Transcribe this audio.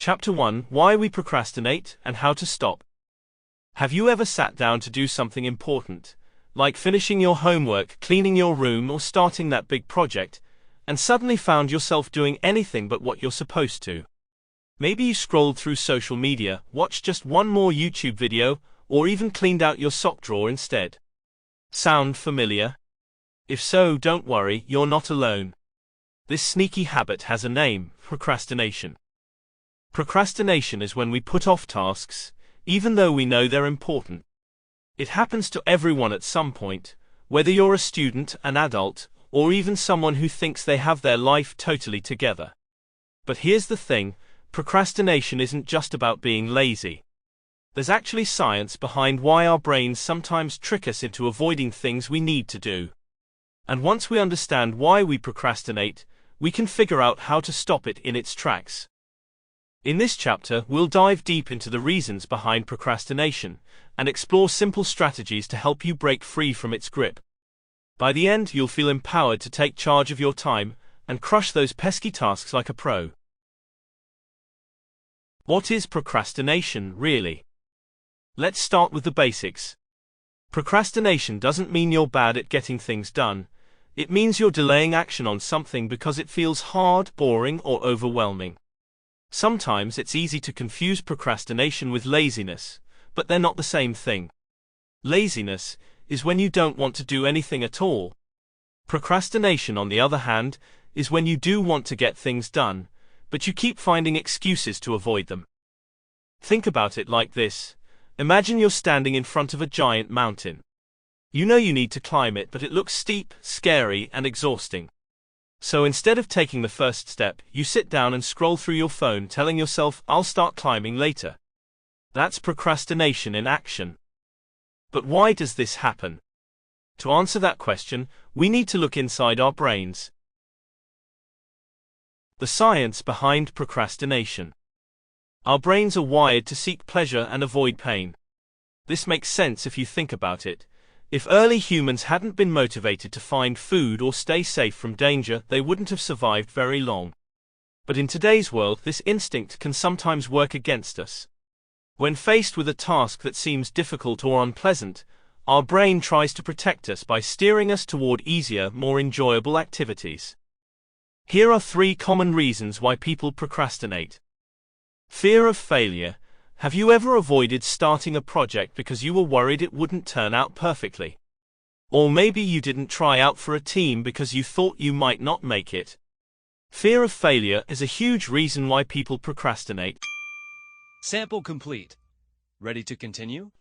Chapter 1: Why we procrastinate and how to stop. Have you ever sat down to do something important, like finishing your homework, cleaning your room, or starting that big project, and suddenly found yourself doing anything but what you're supposed to? Maybe you scrolled through social media, watched just one more YouTube video, or even cleaned out your sock drawer instead. Sound familiar? If so, don't worry, you're not alone. This sneaky habit has a name: procrastination. Procrastination is when we put off tasks, even though we know they're important. It happens to everyone at some point, whether you're a student, an adult, or even someone who thinks they have their life totally together. But here's the thing: procrastination isn't just about being lazy. There's actually science behind why our brains sometimes trick us into avoiding things we need to do. And once we understand why we procrastinate, we can figure out how to stop it in its tracks. In this chapter, we'll dive deep into the reasons behind procrastination and explore simple strategies to help you break free from its grip. By the end, you'll feel empowered to take charge of your time and crush those pesky tasks like a pro. What is procrastination, really? Let's start with the basics. Procrastination doesn't mean you're bad at getting things done. It means you're delaying action on something because it feels hard, boring, or overwhelming. Sometimes it's easy to confuse procrastination with laziness, but they're not the same thing. Laziness is when you don't want to do anything at all. Procrastination, on the other hand, is when you do want to get things done, but you keep finding excuses to avoid them. Think about it like this. Imagine you're standing in front of a giant mountain. You know you need to climb it, but it looks steep, scary, and exhausting. So instead of taking the first step, you sit down and scroll through your phone, telling yourself, "I'll start climbing later." That's procrastination in action. But why does this happen? To answer that question, we need to look inside our brains. The science behind procrastination. Our brains are wired to seek pleasure and avoid pain. This makes sense if you think about it. If early humans hadn't been motivated to find food or stay safe from danger, they wouldn't have survived very long. But in today's world, this instinct can sometimes work against us. When faced with a task that seems difficult or unpleasant, our brain tries to protect us by steering us toward easier, more enjoyable activities. Here are 3 common reasons why people procrastinate. Fear of failure. Have you ever avoided starting a project because you were worried it wouldn't turn out perfectly? Or maybe you didn't try out for a team because you thought you might not make it. Fear of failure is a huge reason why people procrastinate. Sample complete. Ready to continue?